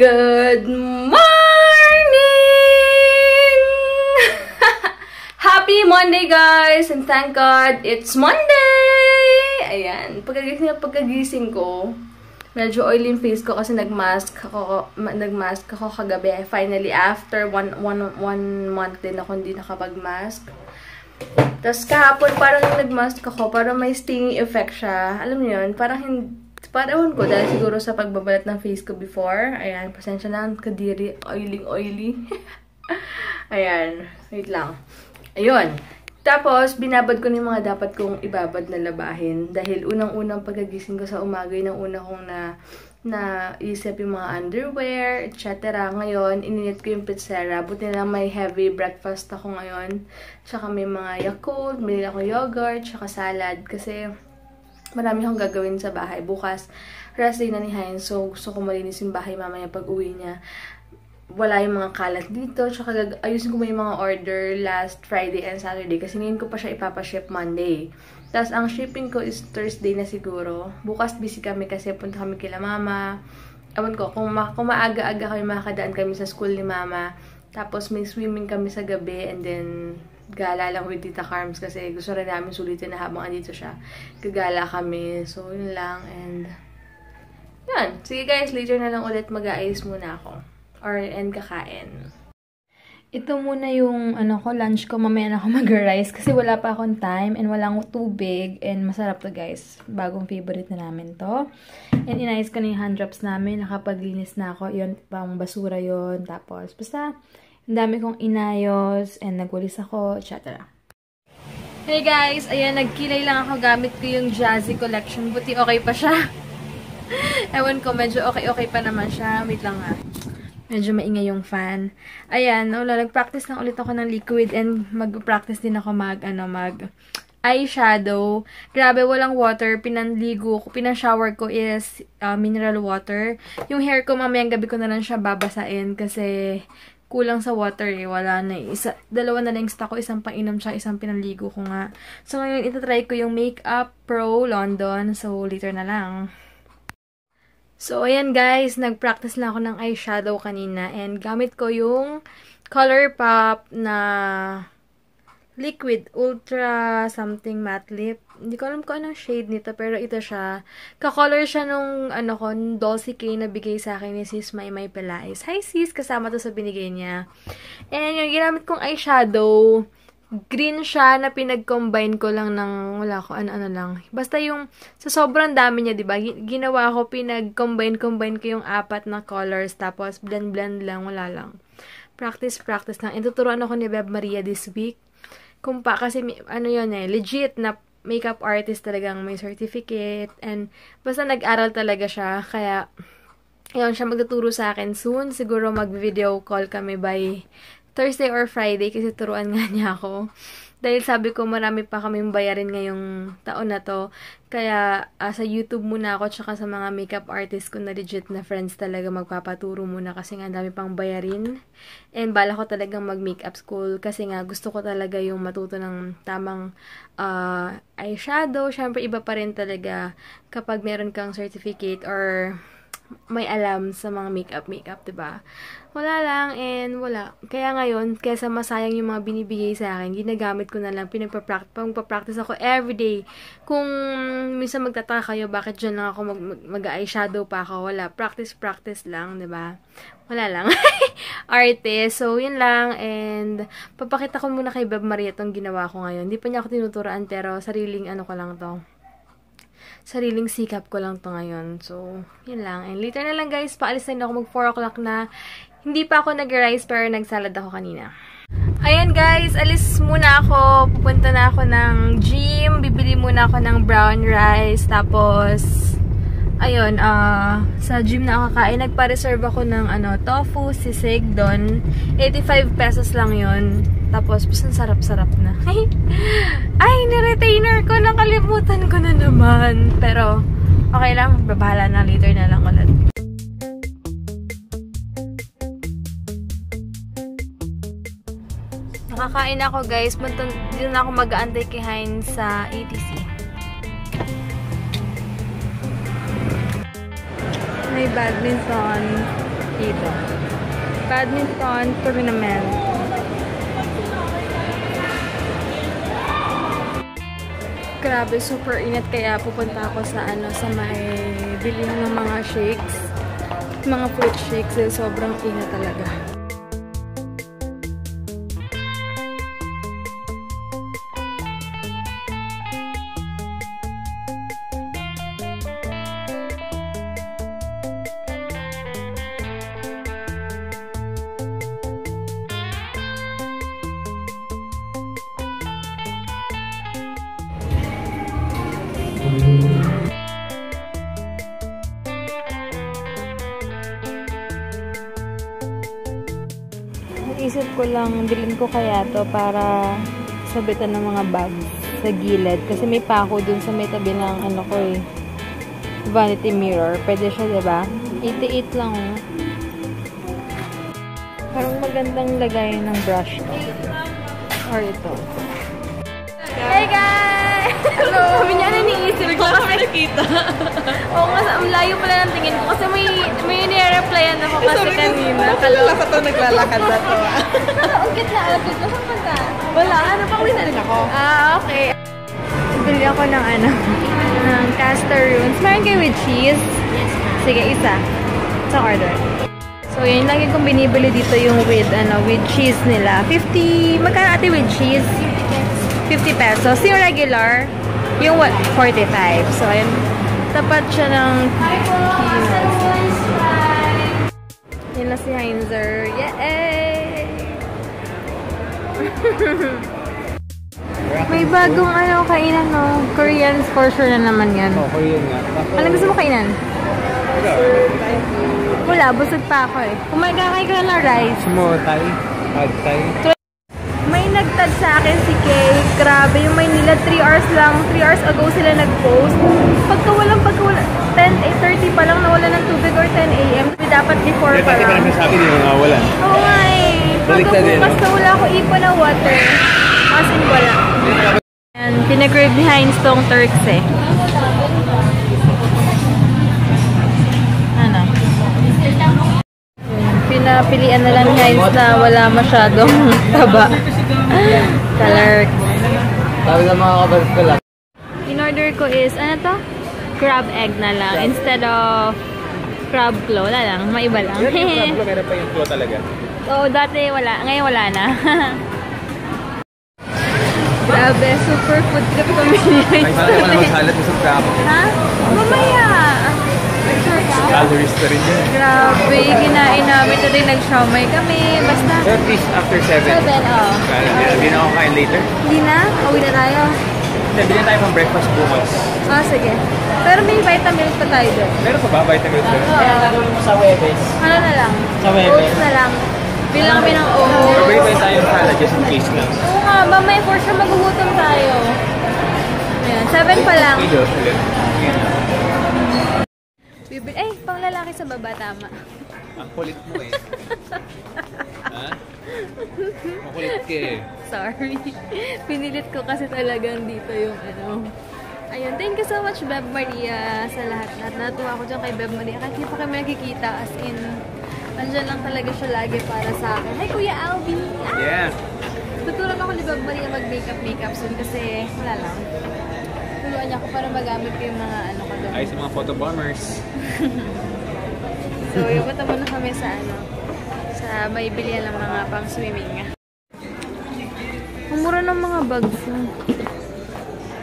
Good morning! Happy Monday, guys! And thank God, it's Monday! Ayan. Pagkagising ko, medyo oily yung face ko kasi nag-mask ako kagabi. Finally, after one month din ako hindi nakapag-mask. Tapos kahapon, parang nag-mask ako, parang may stinging effect siya. Alam niyo yun? Parang ewan ko, dahil siguro sa pagbabalat ng face ko before. Ayan, pasensya na, kadiri, oily. Ayan, wait lang. Ayun. Tapos, binabad ko na yung mga dapat kong ibabad na labahin. Dahil unang-unang pagkagising ko sa umaga, yung una kong naisip yung mga underwear, etc. Ngayon, ininit ko yung pitsera. Buti na lang may heavy breakfast ako ngayon. Tsaka may mga Yakult, may ako yogurt, tsaka salad. Kasi marami akong gagawin sa bahay. Bukas, rest day na ni Heinz. So, gusto ko malinis yung bahay mamaya pag uwi niya. Wala yung mga kalat dito. Tsaka, ayusin ko mo yung mga order last Friday and Saturday. Kasi ngayon ko pa siya ipapaship Monday. Tapos, ang shipping ko is Thursday na siguro. Bukas, busy kami kasi punta kami kila Mama. Ewan ko, kung maaga-aga kami makakadaan kami sa school ni Mama. Tapos, may swimming kami sa gabi. And then, gala lang with Tita Carms kasi gusto rin namin sulitin na habang andito siya. Gagala kami. So, yun lang. And, yun. Sige guys, later na lang ulit mag-aayos muna ako. And kakain. Ito muna yung lunch ko. Mamaya na ako mag-rice kasi wala pa akong time and walang tubig. And masarap to guys. Bagong favorite na namin to. And inayos ko na yung hand drops namin. Nakapaglinis na ako. Yun, pang basura yun. Tapos, basta, ang dami kong inayos and nagwalis ako, etc. Hey guys! Ayan, nagkilay lang ako. Gamit ko yung Jazzy Collection. Buti okay pa siya. Ewan ko, medyo okay pa naman siya. Wait lang nga. Medyo maingay yung fan. Ayan, nag-practice lang ulit ako ng liquid and mag-practice din ako mag eyeshadow. Grabe, walang water. Pinashower ko is mineral water. Yung hair ko, mamayang gabi ko na lang siya babasain kasi kulang sa water eh. Wala na eh. Dalawa na lang stock ko. Isang painom siya, isang pinanligo ko nga. So, ngayon, itatry ko yung Makeup Pro London. So, later na lang. So, ayan guys. Nag-practice lang ako ng eyeshadow kanina. And gamit ko yung ColourPop na liquid ultra something matte lip. Hindi ko alam kung anong shade nito, pero ito siya. Ka-color siya nung Dolce K na bigay sa akin ni Sis Maymay Pelais. Hi sis, kasama to sa binigay niya. And yung ginamit kong eyeshadow, green siya na pinag-combine ko lang ng wala ko ano lang. Basta yung sa sobrang dami niya, 'di ba? Ginawa ko pinag-combine ko yung 4 na colors tapos blend lang, wala lang. Practice lang. Tuturuan ako ni Beb Maria this week. Kasi legit na makeup artist talagang may certificate and basta nag-aral talaga siya. Kaya, yun, siya magtuturo sa akin soon. Siguro mag-video call kami by Thursday or Friday kasi turuan nga niya ako. Dahil sabi ko marami pa kaming bayarin ngayong taon na to. Kaya sa YouTube muna ako tsaka sa mga makeup artist ko na legit na friends talaga magpapaturo muna kasi nga dami pang bayarin. And bala ko talagang mag-makeup school kasi nga gusto ko talaga yung matuto ng tamang eyeshadow. Syempre iba pa rin talaga kapag meron kang certificate or may alam sa mga makeup, diba? Wala lang and wala. Kaya ngayon, kaysa masayang yung mga binibigay sa akin, ginagamit ko na lang, pagpapractice ako everyday. Kung minsan magtataka kayo, bakit dyan lang ako mag-eyeshadow pa ako? Wala. Practice lang, diba? Wala lang. Artist. So, yun lang. And, papakita ko muna kay Beb Maria itong ginawa ko ngayon. Hindi pa niya ako tinuturuan, pero sariling ko lang to. Sariling sikap ko lang to ngayon. So, yun lang. And later na lang guys, paalis na ako mag 4 o'clock na. Hindi pa ako nag-rice pero nagsalad ako kanina. Ayan guys, alis muna ako. Pupunta na ako ng gym. Bibili muna ako ng brown rice. Tapos, ayun, sa gym na ako kakain. Nagpa-reserve ako ng tofu, sisig doon. 85 pesos lang yun. Tapos, basta sarap-sarap na. Ay, ni-retainer ko. Nakalimutan ko na naman. Pero, okay lang. Babahala na. Later na lang ulit. Nakakain ako guys. Dito na ako mag-aantay kay Heinz sa ATC. May badminton. dito. Badminton tournament. Grabe, super init kaya pupunta ako sa sa may bilihan ng mga shakes. Mga fruit shakes. Sobrang init talaga. Isip ko lang, bilhin ko kaya to para sabitan ng mga bags sa gilid. Kasi may pako dun sa may tabi ng ko vanity mirror. Pwede siya, diba? 88 lang, oh. Parang magandang lagay ng brush. Or ito. Hey guys! Hello! Sabi niya, iniisip ko kasi nakita. Oo nga, ang layo pala ng tingin ko kasi may nire-replyan ako kasi kanina. Nakalala to, naglalakad na to. Ugit na, ugit na. Saan punta? Wala, pauwi na rin ako. Okay. Bili ako ng ng castor-runes. Meron kayo with cheese? Yes, ma'am. Sige, isa. Sa order. So, yun, lagi kong binibili dito yung with cheese nila. 50, magkano ate with cheese? 50 pesos. Yung regular, yung 45. So, ayun. Tapat siya ng kilos. Yun na si Heinzer. Yay! May bagong kainan, no? Korean for sure na naman yan. Oh, Korean nga. Ano gusto mo kainan? Wala, busog pa ako eh. Kung may kakay ka ng rice. Mo, Thai. Pad Thai. May nagtag sa akin si Kay. Grabe, yung Maynila, 3 hours lang. 3 hours ago sila nag-post. Pagka 10:30 pa lang nawala ng tubig or 10 a.m. Dapat before pa lang. Kasi sa akin yung nawalan. Oo nga eh. Pagka bukas na wala ako ipon na water. As in wala. Yan, pinagrave ni Heinz tong Turks eh. Ano? Pinapilian na lang ni Heinz na wala masyadong taba. Turks. Sabi ng mga kabalit ko lang. In-order ko is, ano to? Crab egg na lang. Instead of crab claw. Wala lang. Maiba lang. Crab claw, meron pa yung claw talaga. Oo, dati wala. Ngayon wala na. Grabe, super food trip kami. Ay, parang wala magsalat sa crab. Ha? Mamaya. Calories na rin yun. Grabe, kinain namin. Today nag-siomay kami. Basta. So, at least after 7. 7, oh. Hindi na ako kain later. Hindi na? Uwi na tayo. Hindi na tayo pang breakfast bukas. Ah, sige. Pero may vitamins pa tayo doon. Meron pa ba vitamins doon? Kaya gagawin mo sa Webes. Ano na lang? Sa Webes. Oats na lang. Bilang kami ng oats. Prepare tayo tayong salad just in case lang. Oo nga, mamaya for sure magugutom tayo. Ayan, 7 pa lang. Kilos ulit. Ay, pang lalaki sa baba, tama. Ang kulit mo eh. Ha? Makulit ka eh. Sorry. Pinilit ko kasi talagang dito yung Ayun, thank you so much, Beb Maria, sa lahat-lahat. Natuwa ko dyan kay Beb Maria. Kahit hindi pa kami nakikita, as in, nandyan lang talaga siya lagi para sa akin. Hi, Kuya Alvin! Ah! Yeah. Tuturuan ako ni Beb Maria mag-makeup soon kasi wala lang. Tuluan niya ako para magamit ko yung mga ko doon. Ay, sa mga photo bombers. So, yung punta muna kami sa sa may bilihan ng mga pang swimming. Ang mura ng mga bags.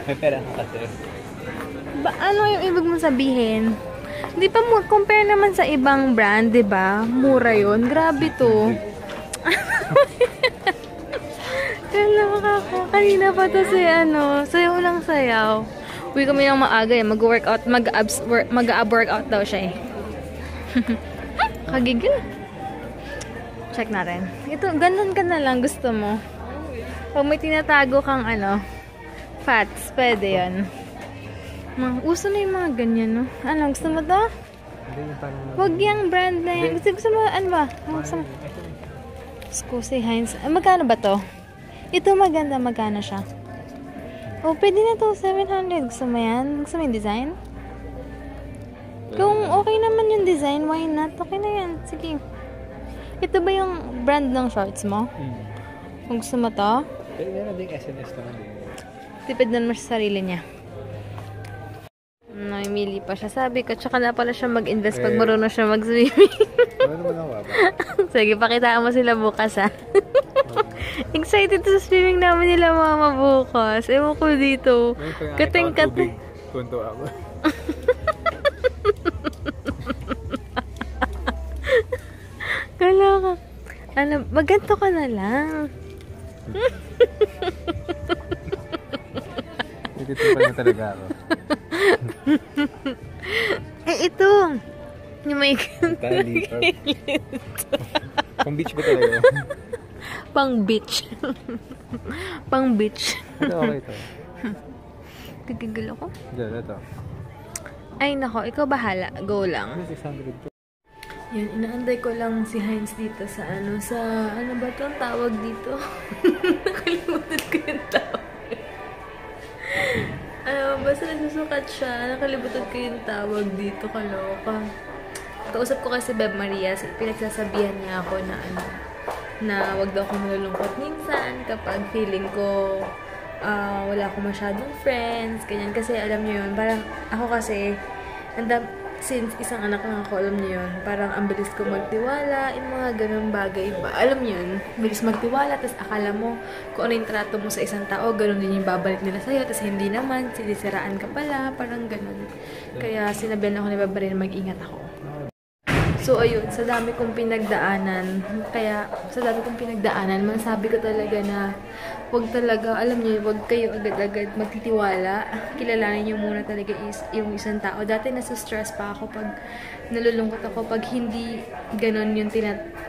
May pera ka kasi. Ano yung ibig mong sabihin? Di pa mo compare naman sa ibang brand, 'di ba? Mura 'yon. Grabe to. Kala ko kanina pa to si sayaw lang sayaw. Uwi kami ng maaga eh. Mag-workout, mag-ab-workout daw siya eh. Kagigil. Check natin. Ito, ganun ka na lang gusto mo. Pag may tinatago kang fats, pwede yun. Uso na yung mga ganyan, no? Ano, gusto mo to? Huwag yung brand na yan. Gusto mo, ano ba? Gusto mo? Excuse, Heinz. Magkano ba to? Ito maganda, magkano siya? Oh, pwede na to, 700. Gusto mo yan? Gusto mo yung design? Kung okay naman yung design, why not? Okay na yan. Sige. Ito ba yung brand ng shorts mo? Kung gusto mo to? Pero meron ding SNS naman din. Tipid naman sa sarili niya. Namimili pa siya. Sabi ko, tsaka na pala siya mag-invest pag marunong siya mag-swimming. Ano naman ang waba? Sige, pakitaan mo sila bukas, ha? Excited sa swimming namin nila mama bukas. Ewan ko dito. Kating-kating. Tunto ako. Kala ka. Ano, maganto ka na lang. Nagtitipan na talaga ako. Ito. Yung may Tali. Pang beach ba talaga? Pang beach. Pang beach. Ito okay ito. Tigigil ako. Diyan, ito. Ay, nako. Ikaw bahala. Go lang. 600 to. Yan, inaantay ko lang si Heinz dito sa ano ba ito ang tawag dito? Nakalimutan ko yung tawag. Basta nagsusukat siya. Nakalimutan ko yung tawag dito. Kaloka. Kausap ko kasi Beb Maria. Pinagsasabihan niya ako na wag daw akong malulungkot minsan kapag feeling ko wala akong masyadong friends. Ganyan. Kasi alam niyo yun. Parang ako kasi since isang anak lang ako, alam niyo yun, parang ang bilis ko magtiwala, yung mga ganun bagay ba. Alam niyo yun, bilis magtiwala, tapos akala mo kung ano yung trato mo sa isang tao, ganun din yung babalik nila sa'yo, tapos hindi naman, sinisiraan ka pala, parang ganun. Kaya sinabihan ako ni Barbara na mag-ingat ako. So, ayun, sa dami kong pinagdaanan, masabi ko talaga na wag talaga, alam niyo, wag kayo agad-agad magtitiwala. Kilalanin niyo muna talaga yung isang tao. Dati nasa stress pa ako pag nalulungkot ako, pag hindi ganon yung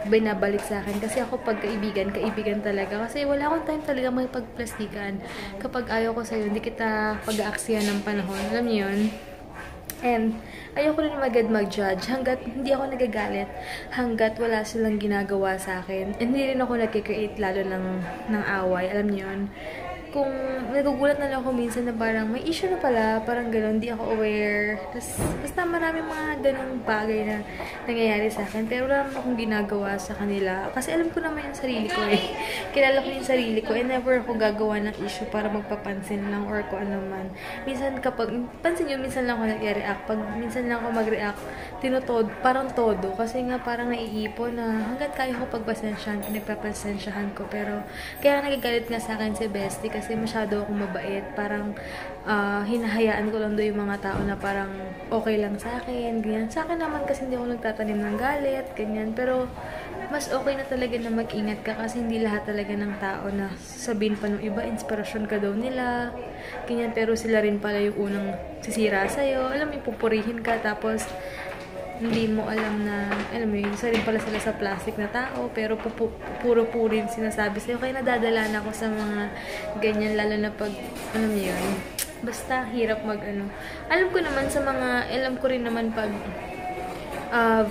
binabalik sa akin. Kasi ako pag kaibigan talaga. Kasi wala akong time talaga magpagplastikan. Kapag ayaw ko sa'yo, hindi kita pag-aaksiyan ng panahon. Alam niyo yun? And ayoko rin agad mag-judge hanggat hindi ako nagagalit, hanggat wala silang ginagawa sa akin. And hindi rin ako nag-create lalo ng away, alam niyo yun. Kung nagugulat na lang ako minsan na parang may issue na pala, parang gano'n, hindi ako aware. Tapos, basta maraming mga ganong bagay na nangyayari sa akin. Pero wala naman akong ginagawa sa kanila. Kasi alam ko naman yung sarili ko eh. Kilala ko yung sarili ko. And never ako gagawa ng issue para magpapansin lang or kung ano man. Minsan kapag, pansin nyo, minsan lang ako nag-react. Pag minsan lang ako mag-react, parang todo. Kasi nga parang naiipon na hanggat kaya ko pagpasensyahan, pinagpapasensyahan ko. Pero, kaya nagagalit nga sa akin si Bestie kasi masyado akong mabait. Parang hinahayaan ko lang doon yung mga tao na parang okay lang sa akin, ganyan. Sa akin naman kasi hindi ako nagtatanim ng galit, ganyan. Pero mas okay na talaga na mag-ingat ka kasi hindi lahat talaga ng tao na sabihin pa ng iba, inspirasyon ka daw nila, ganyan. Pero sila rin pala yung unang sisira sa'yo. Alam mo, pupurihin ka tapos hindi mo alam na, alam mo yun, isa rin pala sila sa plastic na tao, pero puro-purin sinasabi sa'yo. Kaya nadadala na ako sa mga ganyan, lalo na pag, alam mo yun, basta hirap alam ko naman sa mga, alam ko rin naman pag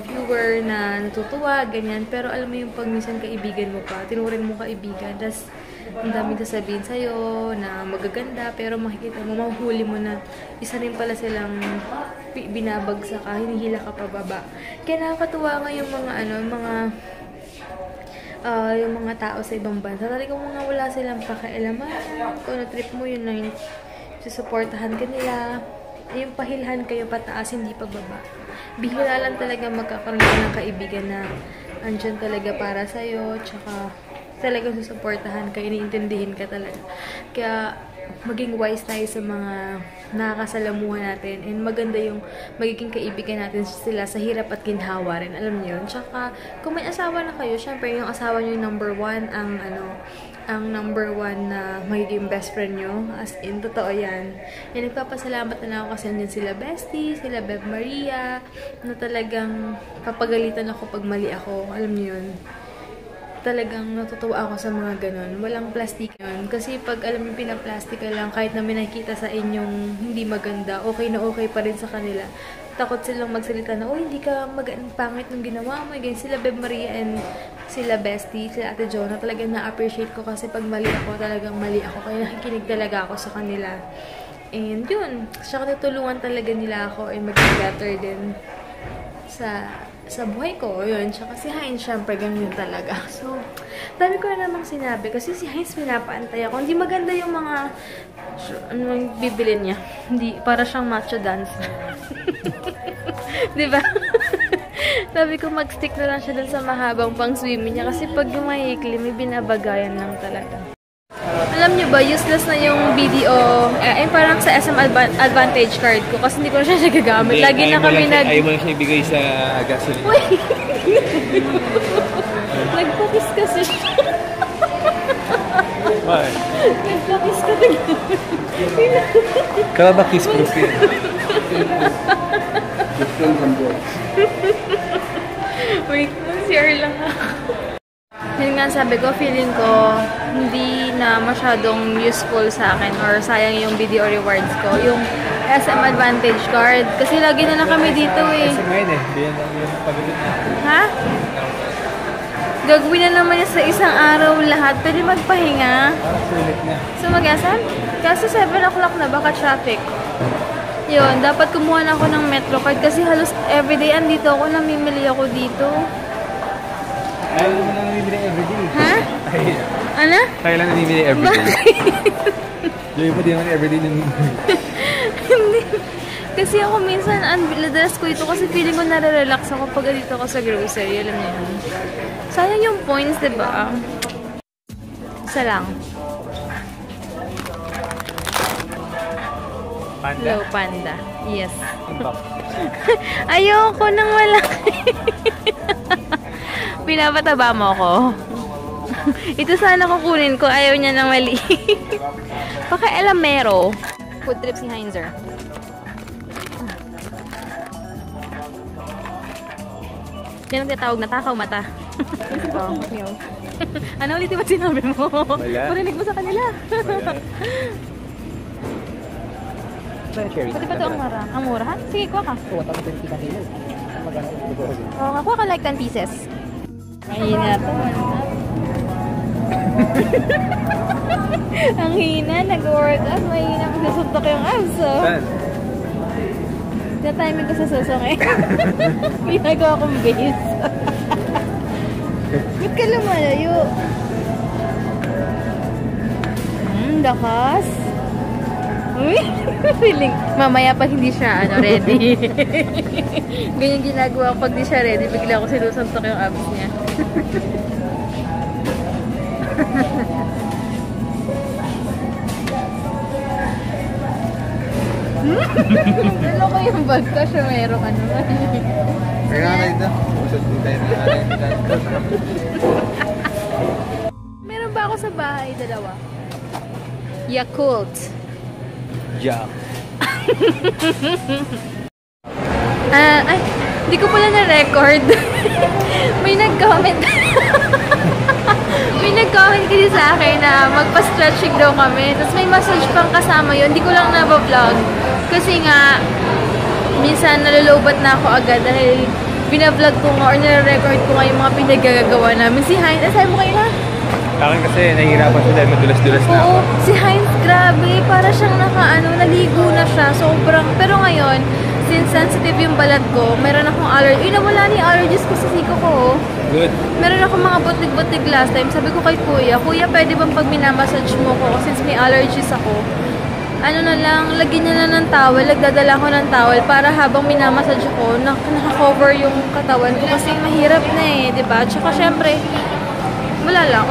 viewer na natutuwa, ganyan, pero alam mo yung pag minsan kaibigan mo pa, tinurin mo kaibigan, tas ang daming sasabihin sa'yo na magaganda, pero makikita mo, mahuhuli mo na isa rin pala silang binabagsak ka, hinihila ka pababa. Kaya nakakatuwa nga yung mga yung mga tao sa ibang bansa. Talagang mga wala silang pakialaman. Kung na-trip mo, yun lang yung susuportahan ka nila. Yung pahilhan kayo pataas, hindi pababa. Bihira lang talaga magkakaroon ka ng kaibigan na andyan talaga para sa'yo, tsaka talagang susuportahan ka, iniintindihin ka talaga. Kaya maging wise tayo sa mga nakakasalamuhan natin, and maganda yung magiging kaibigan natin sila sa hirap at ginhawa rin, alam niyo yun. Tsaka kung may asawa na kayo, syempre yung asawa niyo yung number one, ang number one na magiging best friend nyo, as in, totoo yan. And nagpapasalamat na lang ako kasi andyan sila Bestie, sila Beb Maria, na talagang papagalitan ako pag mali ako, alam niyo yun. Talagang natutuwa ako sa mga ganun. Walang plastic yun. Kasi pag alam mo pinaplastic ka lang, kahit na may nakikita sa inyong hindi maganda, okay na okay pa rin sa kanila. Takot silang magsalita na, oh, hindi ka pangit ng ginawa mo. Again, sila Beb Maria and sila Bestie, sila Ate Jonah, talagang na-appreciate ko kasi pag mali ako, talagang mali ako. Kaya nakikinig talaga ako sa kanila. And yun, siya tutulungan talaga nila ako and maging better din sa buhay ko. Yun, tsaka si Heinz, syempre, ganun yun talaga. So, dami ko na namang sinabi. Kasi si Heinz, pinapaantay ako. Hindi maganda yung mga anong bibilin niya. Hindi, para siyang macho dancer. Diba? Sabi ko, mag-stick na lang siya dun sa mahabang pang swimming niya. Kasi pag yung mahikli, may binabagayan lang talaga. Alam niyo ba, useless na yung video, parang sa SM Advantage card ko kasi hindi ko na siya nagagamit. Lagi na kami Ayaw mo lang siya ibigay sa gasoline. Uy! Nagpakis kasi siya. Bakit? Nagpakis ka na. Kaya ba kiss-proof yun? Wait, share lang ako. Yun nga sabi ko, feeling ko hindi na masyadong useful sa akin or sayang yung video rewards ko. Yung SM Advantage card. Kasi lagi na lang kami dito eh. SM ngayon eh. Yan yung pagdating na. Ha? Gagawin na naman niya sa isang araw lahat. Pwede magpahinga. Parang sulit na. So mag-SM? Kasi 7 o'clock na, baka traffic. Yun, dapat kumuha na ako ng Metro card kasi halos everyday andito ako, namimili ako dito. Kaya lang naman namimili everyday. Ha? Ano? Kaya lang namimili everyday. Yung pa din naman everyday namimili. Hindi. Kasi ako minsan, ladalas ko ito kasi feeling ko nare-relax ako pag dito ako sa grocery. Alam niyo yun. Sayang yung points, diba? Isa lang. Panda? Hello, panda. Yes. Ayoko nang malaki. Pinapataba mo ako. Ito sana kukunin ko. Ayaw niya ng mali. Paka-elamero. Food trip si Heinzer. Yan ang tinatawag na takaw mata. Ano ulit yung sinabi mo? Wala. Parinig mo sa kanila. Cherry. Pati ba ito ang mura? Ang mura ha? Sige, kuha ka. Oo, tapos 20 ka kilo. Oo nga, kuha ka like 10 pieces. Ay, na to. Ang hina, nag-workout. Mahina pag nasuntok yung abs. Saan? Na-timing ko sa susong eh. Ginagawa kong base. Ba't ka lumalayo? Lakas. Uy, feeling. Mamaya pag hindi siya ready. Ganyan ginagawa ko pag di siya ready. Bigla ako sinusuntok yung abs niya. Ano ko yung bag ko? Siya merong ano. Kaya nga ito. Usod din tayo na Meron ba ako sa bahay? Dalawa. Yakult. Jack. Ay, hindi ko pala na-record. May nag-comment. May nag-comment kasi sa akin na magpa-stretching daw kami. Tapos may massage pang kasama yun. Hindi ko lang na-vlog. Kasi nga, minsan nalulubat na ako agad dahil binablog ko nga or nare-record ko nga yung mga pinagagagawa namin. Si Heinz, sabi mo kayo na? Akin kasi nahihirapan siya dahil madulas-dulas na ako. Oo, si Heinz, grabe. Para siyang naligo na siya. Sobrang, pero ngayon, since sensitive yung balat ko, meron akong allergy. Nawala na yung allergies ko sa siko ko. Good. Meron akong mga butig-butig last time. Sabi ko kay Kuya, pwede bang pag minamassage mo ko? Since may allergies ako, ano na lang, lagyan niya na ng towel. Nagdadala ko ng towel para habang minamassage ko, naka-cover yung katawan ko. Kasi mahirap na eh, diba? Tsaka syempre, wala lang.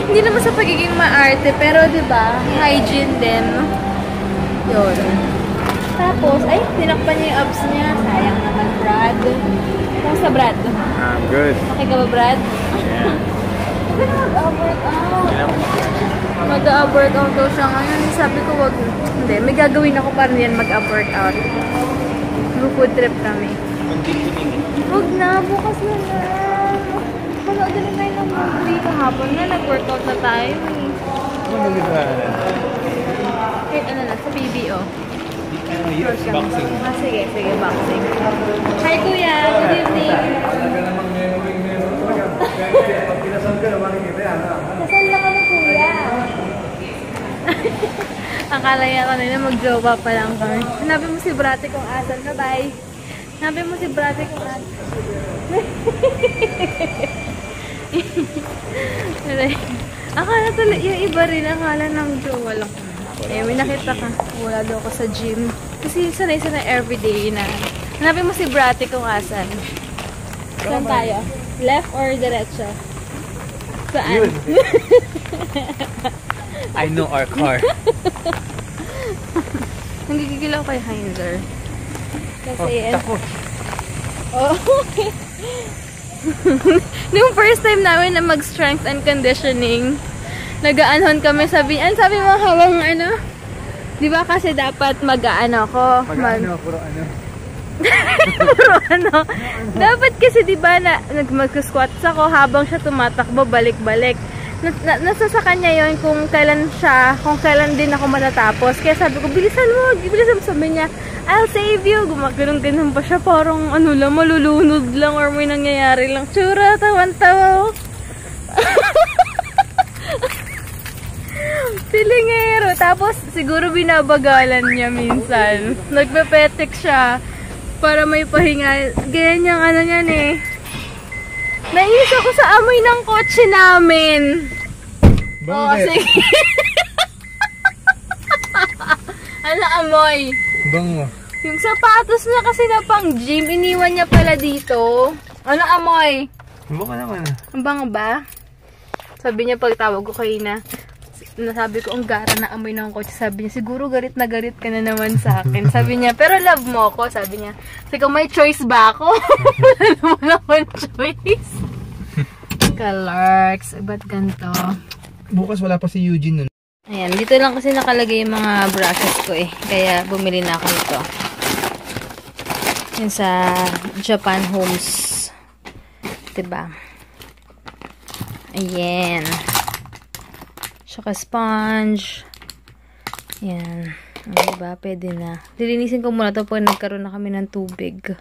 Hindi naman sa pagiging maarte, pero diba, hygiene din. Yun. Tapos, ay, tinakpan niya yung abs niya. Sayang naman, Brad. Kumusta, Brad? I'm good. Okay ka ba, Brad? Yeah. Sabi na mag-workout. Mag-workout daw siya ngayon. Sabi ko, wag. Hindi, may gagawin ako para yan mag-workout. Food trip kami. Wag na, bukas na lang. Panood na tayo ng movie kahapon na. Nag-workout na tayo. Ano ba? Kahit ano na, sa BBO. Yes, boxing. Sige, boxing. Hi, Kuya. Good evening. Kasal lang kami, Kuya. akala niya kanina mag-jowa pa lang kami. Hanabi mo si Brate kung asan. Bye-bye. Hanabi mo si Brate kung asan. Akala tuloy, yung iba rin, akala ng jowa lang. Eh, may nakita ka. Wala daw ako sa gym. Kasi sanay-sanay everyday na. Hanabi mo si Brate kung asan. Saan tayo? Left or diretso? Saan? I know our car. Nagigigil ako kay Heinzer. Kasi, Oh, okay. Yung first time namin na mag-strength and conditioning, nag-aanon kami, sabi mo habang ano, di ba kasi dapat mag-aano ko? Puro ano. Puro ano. Dapat kasi di ba na mag-squats ako habang siya tumatakbo, balik-balik. Nasa sa kanya yon kung kailan din ako matatapos. Kaya sabi ko, bilisan mo, sabi niya, I'll save you. Gumagano'n pa siya, parang ano lang, malulunod lang or may nangyayari lang. Tsura, tawan-tawa. Silingero. Tapos, siguro binabagalan niya minsan. Nagpe-petik siya para may pahinga. Ganyan yung ano niyan eh. Nainis ako sa amoy ng kotse namin. Oo, sige. Ano amoy? Bango. Yung sapatos niya kasi na pang gym, iniwan niya pala dito. Ano amoy? Bango naman. Ang bango ba? Sabi niya pagtawag ko kayo nasabi ko, ang gara na amoy ng kotse. Sabi niya, siguro garit na garit ka na naman sa akin. Sabi niya, pero love mo ako. Sabi niya, sige, may choice ba ako? Wala naman choice. Kalarks, ba't ganito? Bukas wala pa si Eugene nun. Ayan, dito lang kasi nakalagay yung mga brushes ko eh. Kaya bumili na ako nito. Yun sa Japan Homes. Diba? Ayan. Tsaka sponge. Yan. Diba? Pwede na. Lilinisin ko muna to pag nagkaroon na kami ng tubig.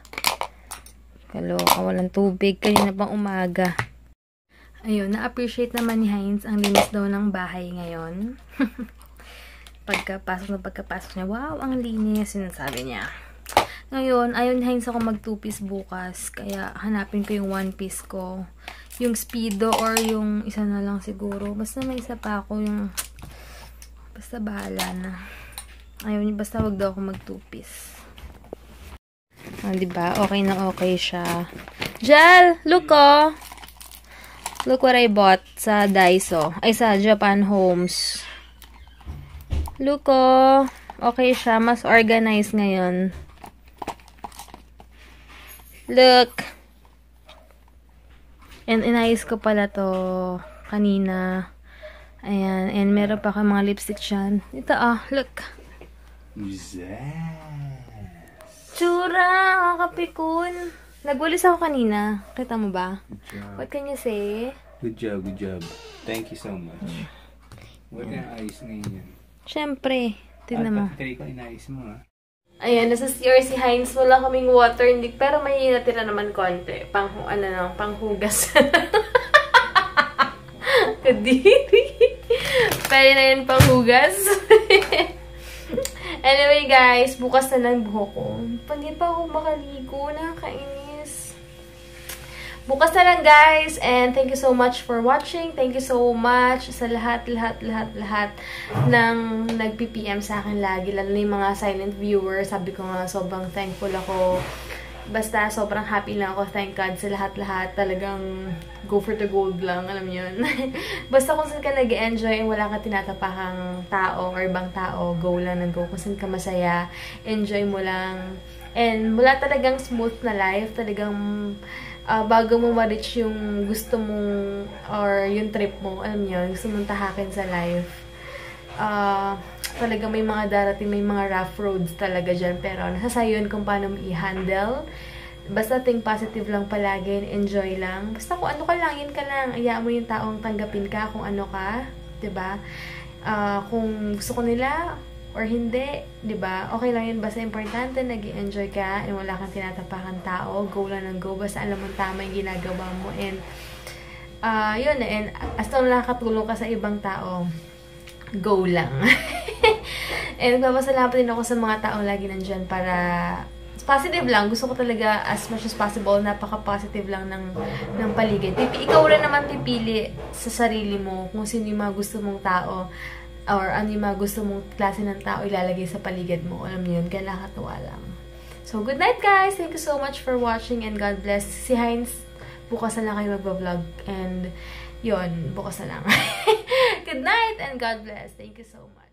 Kaloka, walang tubig. Kanina pang umaga. Ayun, na-appreciate naman ni Heinz ang linis daw ng bahay ngayon. Pagkapasok niya, wow, ang linis. Sinasabi niya. Ngayon, ayaw ni Heinz ako mag 2-piece bukas. Kaya hanapin ko yung 1-piece ko. Yung Speedo or yung isa na lang siguro. Basta may isa pa ako yung... Basta bahala na. Ayaw niya, basta wag daw ako mag 2-piece. Diba? Okay na okay siya. Jel! Look oh! Look what I bought sa Daiso. Ay, sa Japan Homes. Look oh! Okay siya. Mas organized ngayon. Look! And inayos ko pala to kanina. Ayan. And meron pa akong mga lipstick dyan. Ito look. Tsura! Kakapikon. Nagwalis ako kanina. Kita mo ba? What can you say? Good job, good job. Thank you so much. What yung ayos ngayon yan? Siyempre. Tignan mo. Pati ko inayos mo ha. Ayan, nasa CR si Heinz. Wala kaming water. Pero may natira naman konti. Panghugas. Kadiri. Pwede na yun panghugas. Anyway guys, bukas na lang buhok ko. Hindi pa ako makaligo. Nakakainis. Bukas na lang guys. And thank you so much for watching. Thank you so much sa lahat ng nag-PPM sa akin lagi. Lalo na yung mga silent viewers. Sabi ko nga, sobrang thankful ako. Basta, sobrang happy lang ako. Thank God sa lahat. Talagang go for the gold lang. Alam niyo yun. Basta kung saan ka nag-enjoy and wala ka tinatapakang tao or ibang tao, go lang ng go. Kung saan ka masaya, enjoy mo lang. And wala talagang smooth na life. Talagang bago mo ma-reach yung gusto mong or yung trip mo, alam niyo, gusto mong tahakin sa life. Talaga may mga darating, may mga rough roads talaga dyan. Pero nasa sayo yun kung paano mo i-handle. Basta think positive lang palagi, enjoy lang. Basta kung ano ka lang, yun ka lang. Hayaan mo yung taong tanggapin ka kung ano ka. 'Di ba? Kung gusto ko nila or hindi, 'di ba? Okay lang yun. Basta importante, nag-i-enjoy ka and wala kang tinatapakan tao. Go lang ng go. Basta alam mo tama yung ginagawa mo. And yun. And as long nakakatulong ka sa ibang tao, go lang. And nagpapasalamat din ako sa mga taong lagi nandyan para positive lang. Gusto ko talaga as much as possible, napaka-positive lang ng paligid. Ikaw rin naman pipili sa sarili mo kung sino yung mga gusto mong tao or ano yung mga gusto mong klase ng tao ilalagay sa paligid mo. Alam niyo yun, kaya nakakatuwa lang. So, good night guys! Thank you so much for watching and God bless. Si Heinz, bukas na lang kayo magbablog. And, yun, bukas na lang. Good night and God bless. Thank you so much.